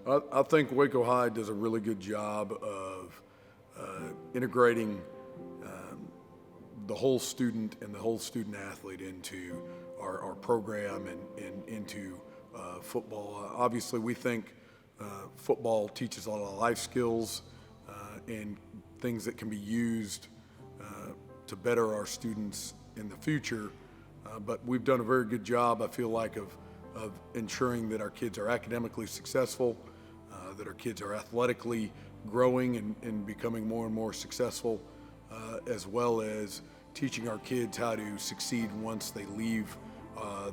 I think Waco High does a really good job of integrating the whole student and the whole student athlete into our program and into football. Obviously, we think football teaches a lot of life skills and things that can be used to better our students in the future. But we've done a very good job, I feel like, of ensuring that our kids are academically successful, that our kids are athletically growing and becoming more and more successful, as well as teaching our kids how to succeed once they leave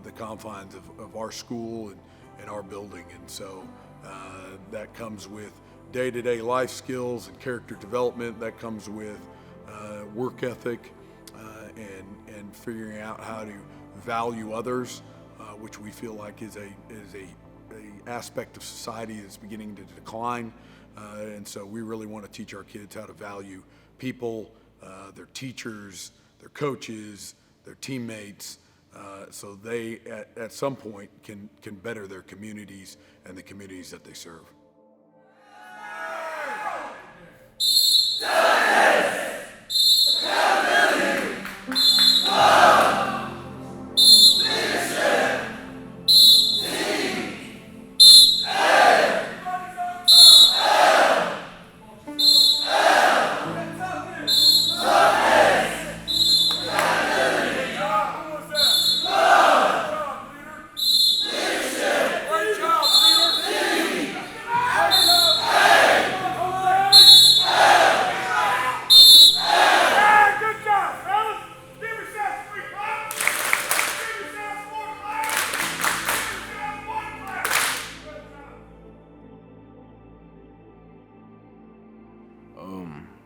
the confines of our school and our building. And so that comes with day-to-day life skills and character development. That comes with work ethic and figuring out how to value others, which we feel like is a aspect of society that's beginning to decline. And so we really want to teach our kids how to value people, their teachers, their coaches, their teammates, so they at some point can better their communities and the communities that they serve.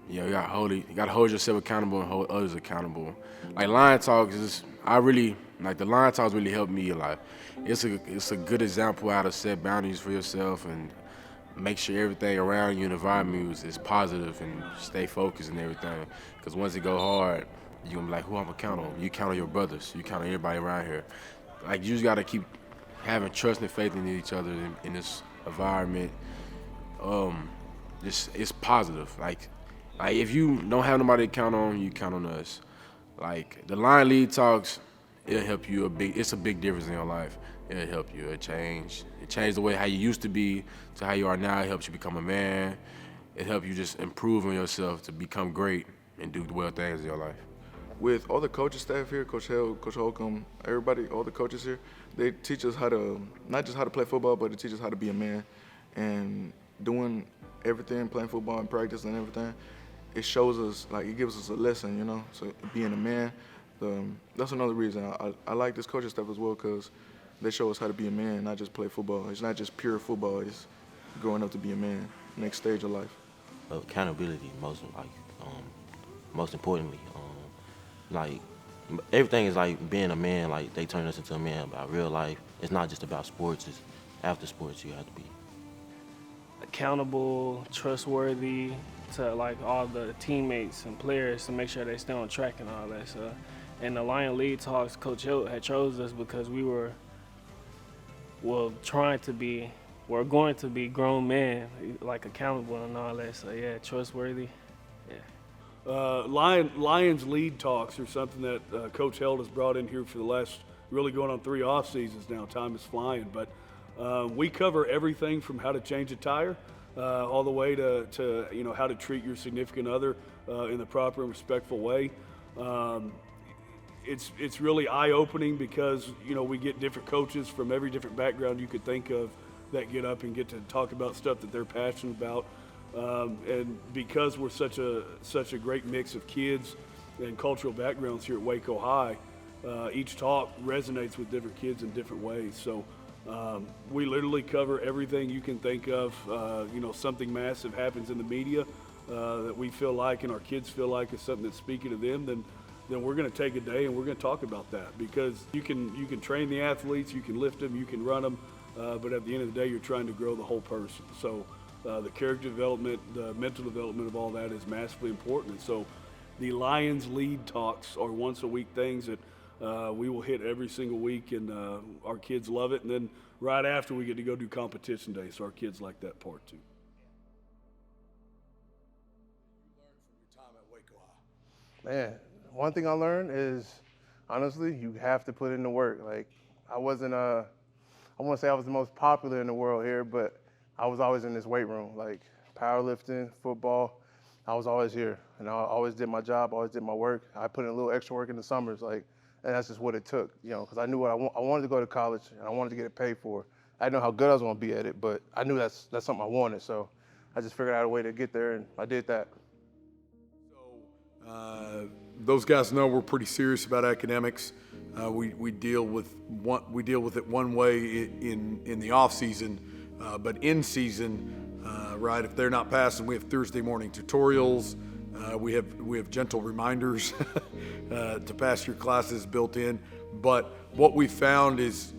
Yeah, you gotta hold yourself accountable and hold others accountable. Like line talks is, I really like the line talks really helped me a lot. It's a good example how to set boundaries for yourself and make sure everything around you in the environment is positive and stay focused and everything. Because once it go hard, you're gonna be like, who I'm gonna count on? You count on your brothers. You count on everybody around here. Like you just gotta keep having trust and faith in each other in this environment. It's positive. Like if you don't have nobody to count on, you count on us. Like the line lead talks, it'll help you it's a big difference in your life. It'll help you. It change the way how you used to be to how you are now. It helps you become a man. It helps you just improve on yourself to become great and do well things in your life. With all the coaching staff here, Coach Hill, Coach Holcomb, everybody, all the coaches here, they teach us how to, not just how to play football, but they teach us how to be a man. And doing everything, playing football and practice and everything, it shows us, like, it gives us a lesson, you know? So being a man, that's another reason I like this coaching staff as well, because they show us how to be a man, not just play football. It's not just pure football, it's growing up to be a man, next stage of life. Accountability, most importantly. Like, everything is like being a man, like they turn us into a man, but real life, it's not just about sports, it's after sports you have to be. Accountable, trustworthy to like all the teammates and players to make sure they stay on track and all that stuff. And the Lion League Talks, Coach Hilt had chose us because we were, we're going to be grown men, like accountable and all that. So yeah, trustworthy, yeah. Lions lead talks are something that Coach Held has brought in here for the last, really going on 3 off seasons now. Time is flying, but we cover everything from how to change a tire all the way to you know, how to treat your significant other in the proper and respectful way. It's really eye-opening because, you know, we get different coaches from every different background you could think of that get up and get to talk about stuff that they're passionate about. And because we're such a great mix of kids and cultural backgrounds here at Waco High, each talk resonates with different kids in different ways. So we literally cover everything you can think of. You know, something massive happens in the media that we feel like and our kids feel like is something that's speaking to them, then we're going to take a day and we're going to talk about that, because you can train the athletes, you can lift them, you can run them, but at the end of the day, you're trying to grow the whole person. So the character development, the mental development of all that is massively important. And so the Lions lead talks are once a week things that we will hit every single week, and our kids love it. And then right after we get to go do competition day. So our kids like that part too. Man, one thing I learned is, honestly, you have to put in the work. Like, I wasn't, I won't say I was the most popular in the world here, but I was always in this weight room, like powerlifting, football. I was always here, and I always did my job, always did my work. I put in a little extra work in the summers, like, and that's just what it took, you know, because I knew what I wanted to go to college, and I wanted to get it paid for. I didn't know how good I was going to be at it, but I knew that's something I wanted, so I just figured out a way to get there, and I did that. Those guys know we're pretty serious about academics. We deal with it one way in the off season, but in season, right? If they're not passing, we have Thursday morning tutorials. We have gentle reminders to pass your classes built in. But what we found is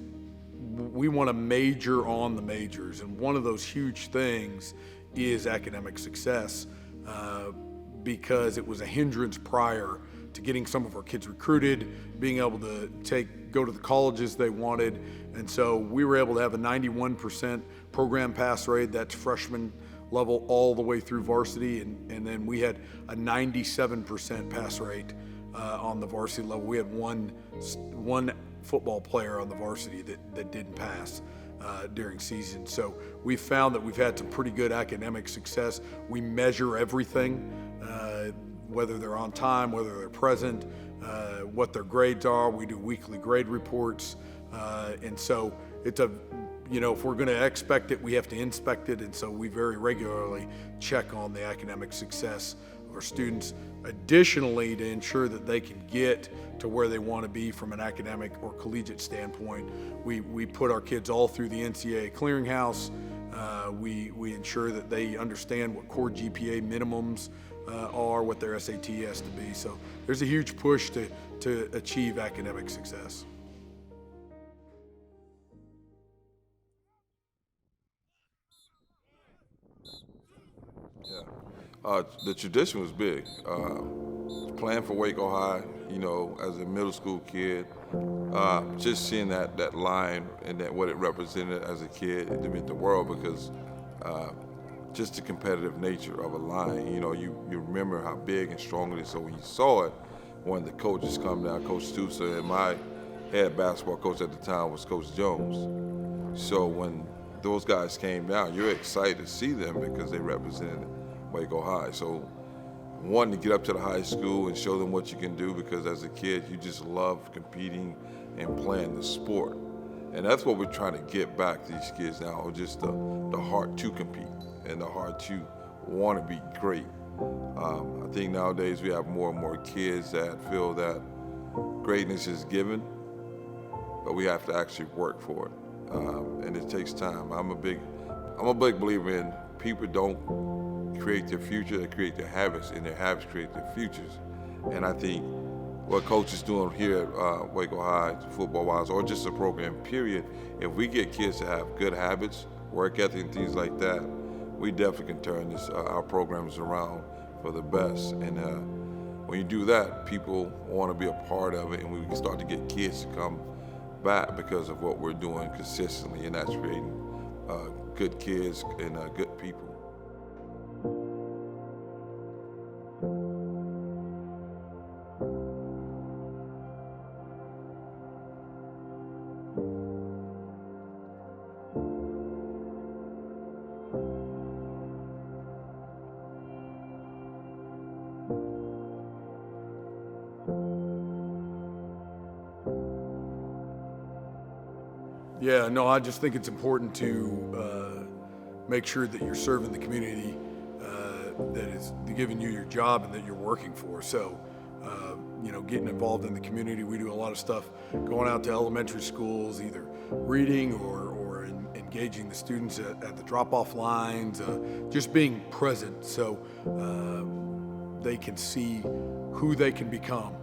we want to major on the majors, and one of those huge things is academic success. Because it was a hindrance prior to getting some of our kids recruited, being able to go to the colleges they wanted. And so we were able to have a 91% program pass rate, that's freshman level all the way through varsity. And then we had a 97% pass rate on the varsity level. We had one football player on the varsity that didn't pass during season. So we found that we've had some pretty good academic success. We measure everything, whether they're on time, whether they're present, what their grades are. We do weekly grade reports. And so it's if we're going to expect it, we have to inspect it. And so we very regularly check on the academic success of our students. Additionally, to ensure that they can get to where they want to be from an academic or collegiate standpoint, we put our kids all through the NCAA clearinghouse. We ensure that they understand what core GPA minimums are, what their SAT has to be. So there's a huge push to achieve academic success. Yeah, the tradition was big. Playing for Waco High, as a middle school kid, just seeing that line and what it represented as a kid, it meant the world because just the competitive nature of a line. You remember how big and strong it is. So when you saw it, one of the coaches come down, Coach Stusa, and my head basketball coach at the time was Coach Jones. So when those guys came down, you're excited to see them because they represented Waco High. So wanting to get up to the high school and show them what you can do, because as a kid, you just love competing and playing the sport. And that's what we're trying to get back to these kids now, just the heart to compete and the heart to want to be great. I think nowadays we have more and more kids that feel that greatness is given, but we have to actually work for it. And it takes time. I'm a big believer in people don't create their future, they create their habits, and their habits create their futures. And I think what Coach is doing here at Waco High, football-wise, or just a program, period, if we get kids to have good habits, work ethic, and things like that, we definitely can turn our programs around for the best. And when you do that, people want to be a part of it, and we can start to get kids to come back because of what we're doing consistently, and that's creating good kids and good people. Yeah, no, I just think it's important to make sure that you're serving the community that is giving you your job and that you're working for. So, getting involved in the community, we do a lot of stuff going out to elementary schools, either reading or engaging the students at the drop-off lines, just being present so they can see who they can become.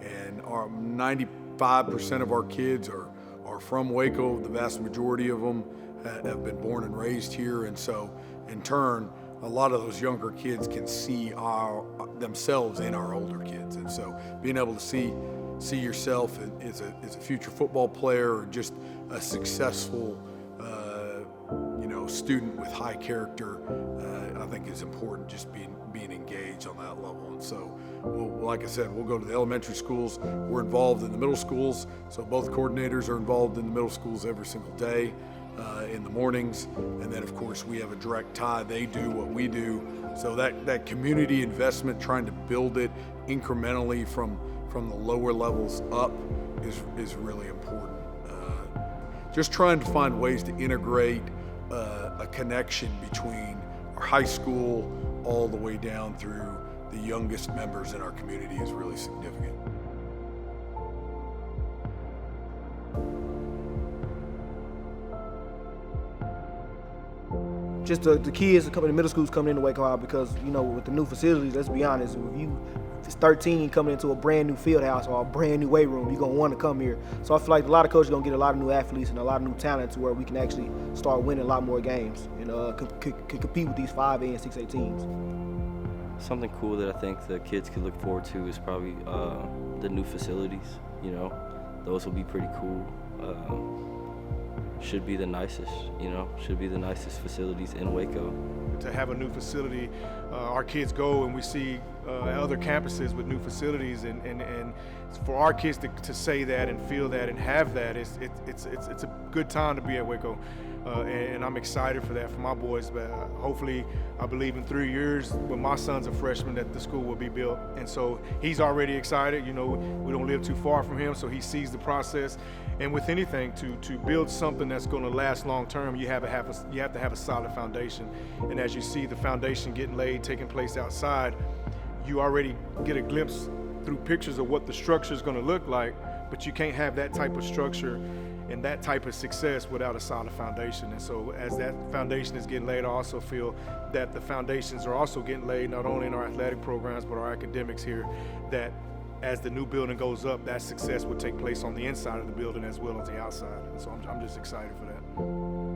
And our 95% of our kids are from Waco. The vast majority of them have been born and raised here, and so in turn, a lot of those younger kids can see themselves in our older kids. And so being able to see yourself as a future football player, or just a successful student with high character, I think is important, just being engaged on that level. And so, like I said, we'll go to the elementary schools. We're involved in the middle schools, so both coordinators are involved in the middle schools every single day in the mornings. And then, of course, we have a direct tie. They do what we do. So that community investment, trying to build it incrementally from the lower levels up is really important. Just trying to find ways to integrate a connection between our high school all the way down through the youngest members in our community is really significant. Just the kids coming, the middle schools coming into Waco High, because with the new facilities, let's be honest, if it's 13 coming into a brand new field house or a brand new weight room, you're gonna want to come here. So I feel like a lot of coaches are gonna get a lot of new athletes and a lot of new talent to where we can actually start winning a lot more games and can compete with these 5A and 6A teams. Something cool that I think the kids could look forward to is probably the new facilities. Those will be pretty cool. Should be the nicest, facilities in Waco. To have a new facility, our kids go and we see other campuses with new facilities, and for our kids to say that and feel that and have that, it's a good time to be at Waco, and I'm excited for that for my boys. But hopefully, I believe in 3 years, when my son's a freshman, that the school will be built, and so he's already excited. We don't live too far from him, so he sees the process. And with anything, to build something that's going to last long term, you have to have a solid foundation. And as you see the foundation getting laid, taking place outside, you already get a glimpse through pictures of what the structure is going to look like. But you can't have that type of structure and that type of success without a solid foundation. And so as that foundation is getting laid, I also feel that the foundations are also getting laid, not only in our athletic programs, but our academics here, that as the new building goes up, that success will take place on the inside of the building as well as the outside. And so I'm just excited for that.